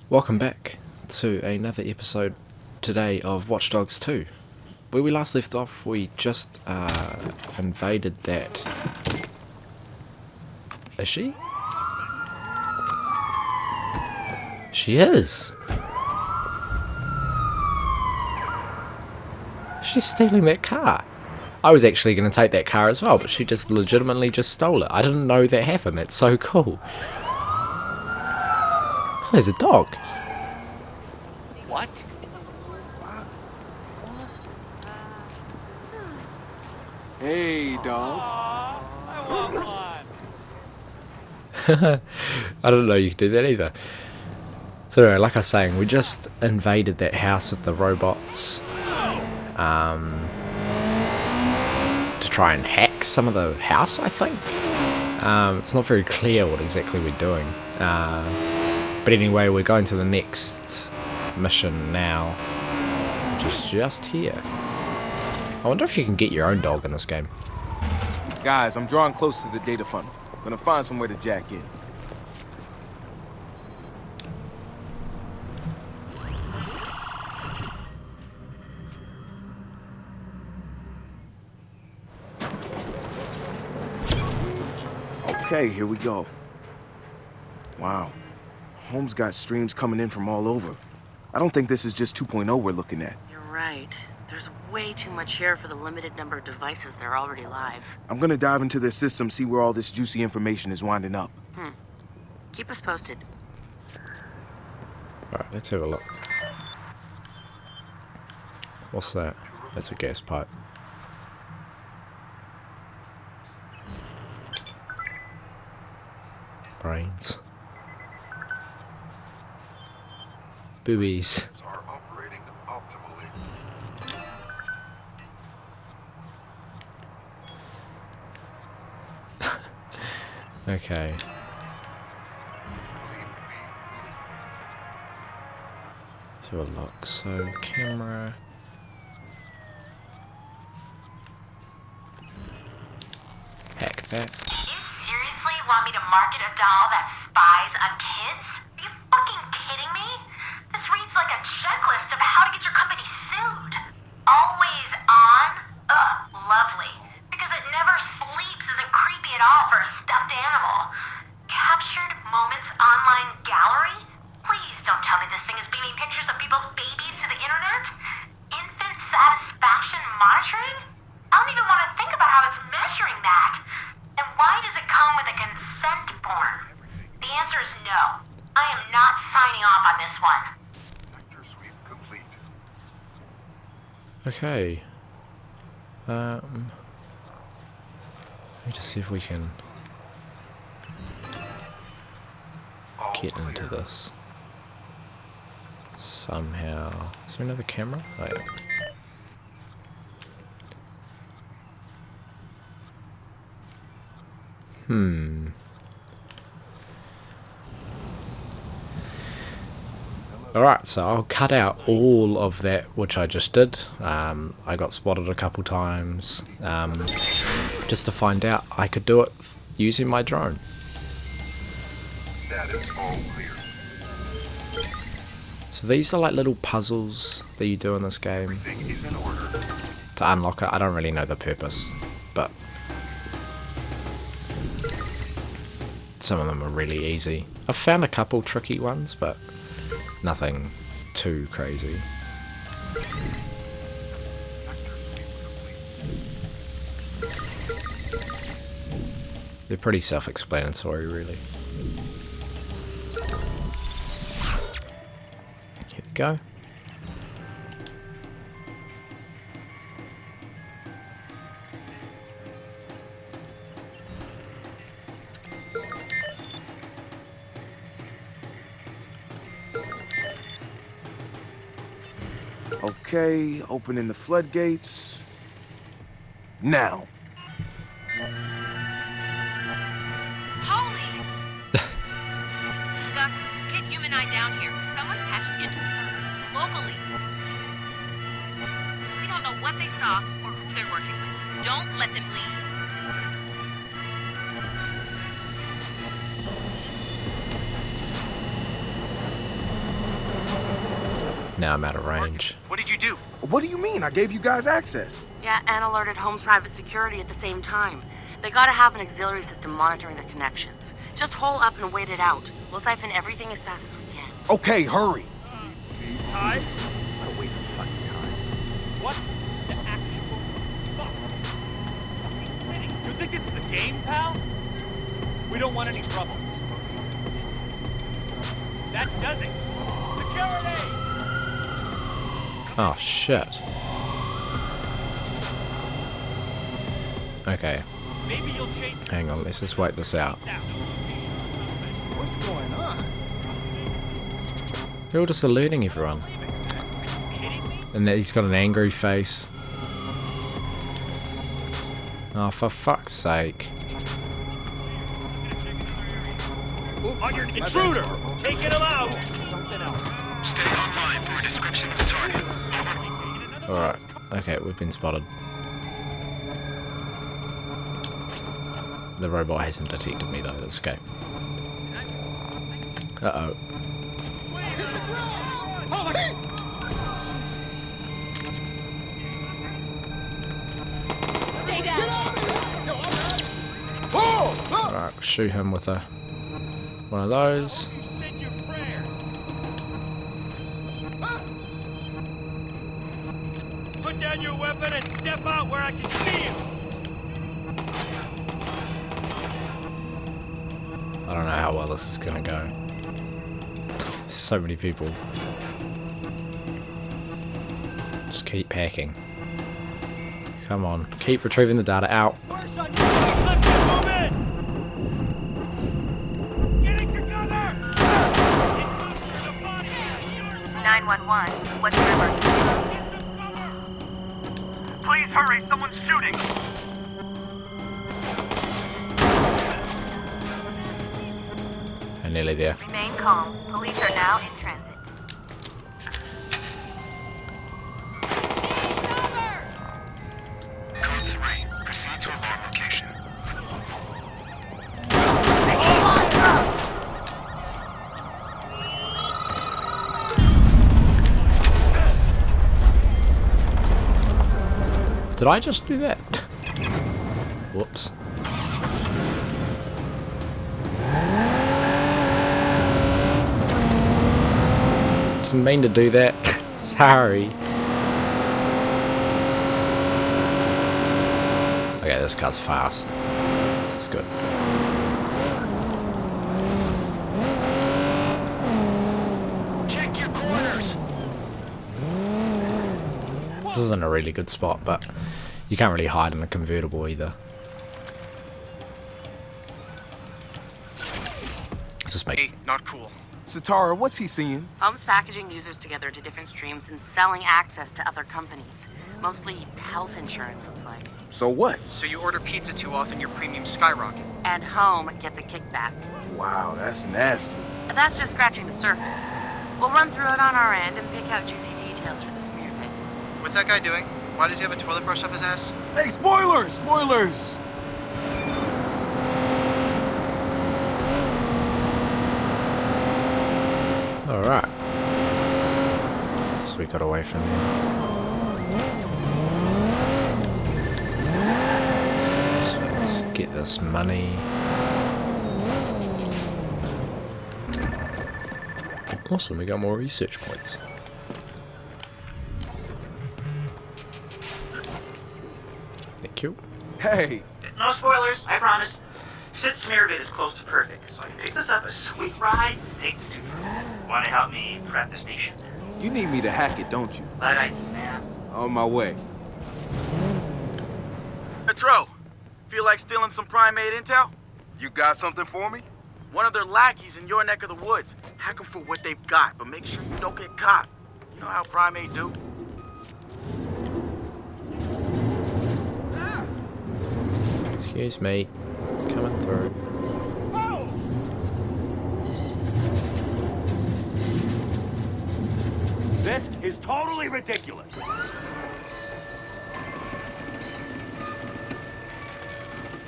Welcome back to another episode today of Watch Dogs 2. Where we last left off, we just invaded that... Is she? She is! She's stealing that car. I was actually going to take that car as well, but she just legitimately just stole it. I didn't know that happened. That's so cool. Oh, there's a dog. What? Hey, dog. I want one. I didn't know you could do that either. So anyway, like I was saying, we just invaded that house with the robots to try and hack some of the house, I think. It's not very clear what exactly we're doing. But anyway, we're going to the next mission now, which is just here. I wonder if you can get your own dog in this game. Guys, I'm drawing close to the data funnel. Gonna find somewhere to jack in. Okay, here we go. Wow. Holmes got streams coming in from all over. I don't think this is just 2.0 we're looking at. You're right. There's way too much here for the limited number of devices that are already live. I'm gonna dive into their system, see where all this juicy information is winding up. Keep us posted. Alright, let's have a look. What's that? That's a gas pipe. Brains. Boobies. Are operating optimally. Okay. Let's have a look. So, camera. Hack that. You seriously want me to market a doll that spies on kids? Are you fucking kidding me? This reads like a checklist of how to get your company sued. Always on? Ugh, lovely. Because it never sleeps isn't creepy at all for a stuffed animal. Captured moments online gallery? Please don't tell me this thing is beaming pictures of people's babies to the internet? Infant satisfaction monitoring? I don't even want to think about how it's measuring that. And why does it come with a consent form? The answer is no. I am not signing off on this one. Sector sweep complete. Okay. Let me just see if we can All get clear. into this. Somehow. Is there another camera? Oh, yeah. Alright, so I'll cut out all of that which I just did. I got spotted a couple times, just to find out I could do it using my drone. Status all clear. So these are like little puzzles that you do in this game Everything is in order. to unlock it. I don't really know the purpose, but some of them are really easy. I've found a couple tricky ones, but nothing too crazy. They're pretty self-explanatory, really. Here we go. Okay, opening the floodgates. Now. Holy! Gus, get Human Eye down here. Someone's patched into the servers locally. We don't know what they saw or who they're working with. Don't let them leave. Now I'm out of range. What did you do? What do you mean? I gave you guys access. Yeah, and alerted Home's private security at the same time. They gotta have an auxiliary system monitoring their connections. Just hole up and wait it out. We'll siphon everything as fast as we can. Okay, hurry. Hi. What a waste of fucking time. What the actual fuck? Fucking city. You think this is a game, pal? We don't want any trouble. That does it. Security! Oh shit. Okay, Maybe you'll change hang on, let's just wait this out. now. What's going on? They're all just alerting everyone. Are you kidding me? And he's got an angry face. Oh, for fuck's sake. On your intruder! Taking him out! Something else. Stay online for a description of the target. Alright, okay, we've been spotted. The robot hasn't detected me though, that's okay. Uh-oh. Alright, we'll shoot him with one of those. You said your prayers. Put down your weapon and step out where I can see you. I don't know how well this is gonna go. There's so many people. Just keep hacking. Come on, keep retrieving the data out. Let's get moving! Get it together! 911. What's your emergency? Please hurry, someone's shooting! I'm nearly there. Remain calm. Police are now in transit. Code 3. Proceed to alarm location. Did I just do that? Whoops. Didn't mean to do that. Sorry. Okay, this car's fast. This is good. Check your corners! This isn't a really good spot, but you can't really hide in a convertible either. Let's just make... Hey, not cool. Satara, what's he seeing? Home's packaging users together into different streams and selling access to other companies. Mostly health insurance, looks like. So what? So you order pizza too often, your premiums skyrocket. And Home gets a kickback. Wow, that's nasty. That's just scratching the surface. We'll run through it on our end and pick out juicy details for the smear fit. What's that guy doing? Why does he have a toilet brush up his ass? Hey, spoilers! Spoilers! Alright. So we got away from them. So let's get this money. Awesome, we got more research points. Thank you. Hey, No spoilers, I promise. Since Smearvid is close to perfect, so I picked this up a sweet ride and takes two from it. Want to help me prep the station? you need me to hack it, don't you? Luddites, man. On my way. Petro, feel like stealing some Primate intel? You got something for me? One of their lackeys in your neck of the woods. Hack them for what they've got, but make sure you don't get caught. You know how Primate do? Excuse me. Coming through. This is totally ridiculous.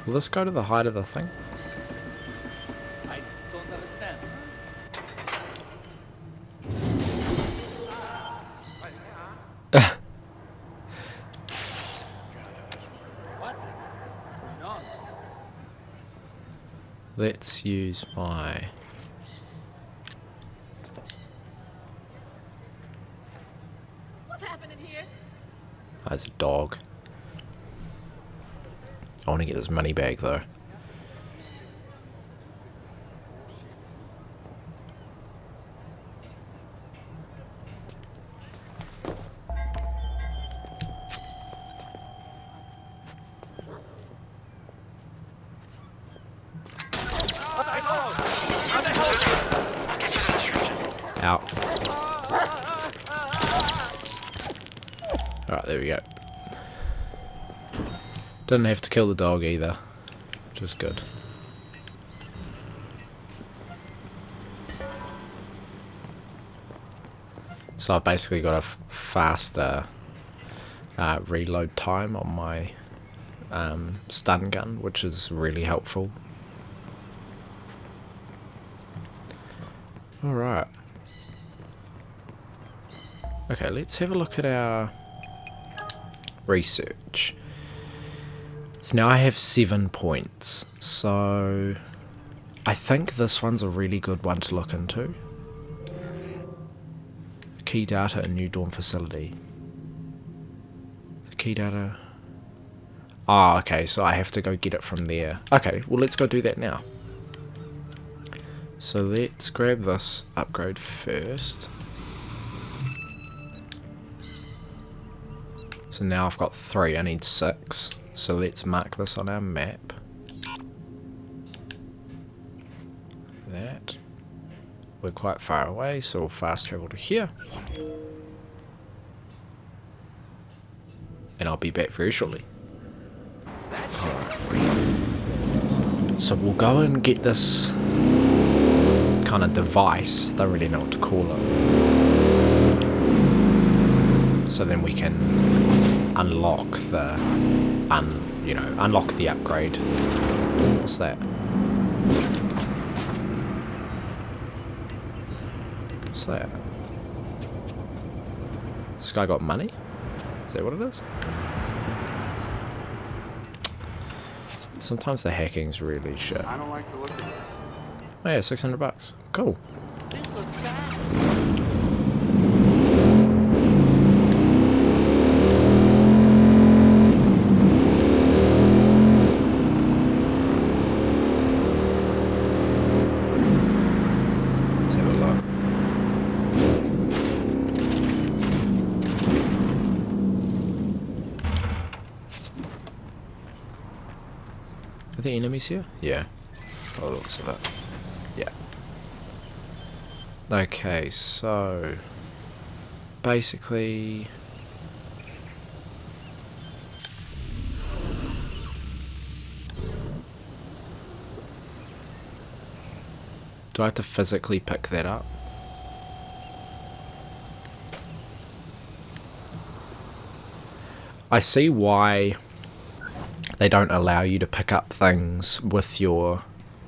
Will this go to the height of the thing? I don't understand. Let's use my... What's happening here? Oh, there's a dog. I want to get this money bag though. Out. Alright, there we go. Didn't have to kill the dog either, which is good. So I've basically got a faster reload time on my stun gun, which is really helpful. Alright. Okay, let's have a look at our research. So now I have 7 points, so I think this one's a really good one to look into. Key data in New Dawn facility. The key data... Ah, okay, so I have to go get it from there. Okay, well let's go do that now. So let's grab this upgrade first. So now I've got 3, I need 6. So let's mark this on our map. That. We're quite far away, so we'll fast travel to here. And I'll be back very shortly. So we'll go and get this kind of device, don't really know what to call it. So then we can unlock the unlock the upgrade. What's that? What's that? This guy got money? Is that what it is? Sometimes the hacking's really shit. I don't like the look of this. Oh yeah, $600. Cool. This looks bad. Let's have a look. Are there enemies here? Yeah. By the looks of it. Yeah. Okay, so basically do I have to physically pick that up? I see why they don't allow you to pick up things with your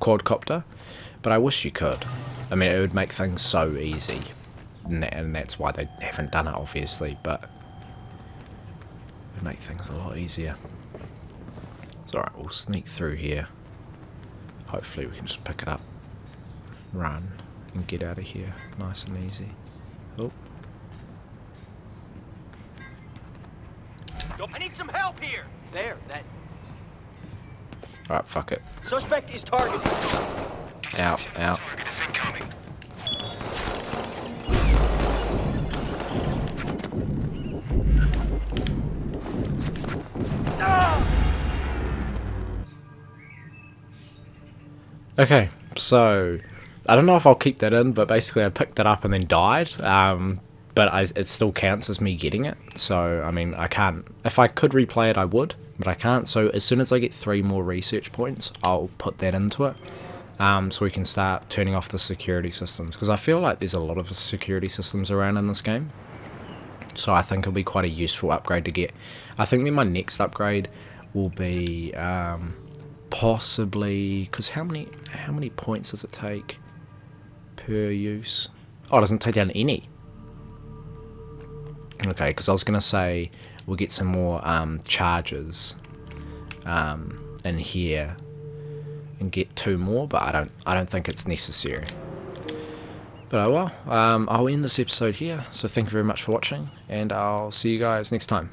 quadcopter, but I wish you could. I mean, it would make things so easy, and that's why they haven't done it, obviously, but it would make things a lot easier. It's alright, we'll sneak through here. Hopefully we can just pick it up, run, and get out of here nice and easy. Oh. I need some help here. There, that Alright, fuck it. suspect is targeted. Out, out. Target is incoming. Okay, so I don't know if I'll keep that in, but basically I picked it up and then died. But it still counts as me getting it. So I mean, I can't. If I could replay it, I would, but I can't. So as soon as I get 3 more research points, I'll put that into it. So we can start turning off the security systems, because I feel like there's a lot of security systems around in this game. So I think it'll be quite a useful upgrade to get. I think then my next upgrade will be possibly, because how many points does it take per use? Oh, it doesn't take down any. Okay, because I was gonna say we'll get some more charges in here, and get 2 more, but I don't think it's necessary. But oh well, I'll end this episode here, so thank you very much for watching, and I'll see you guys next time.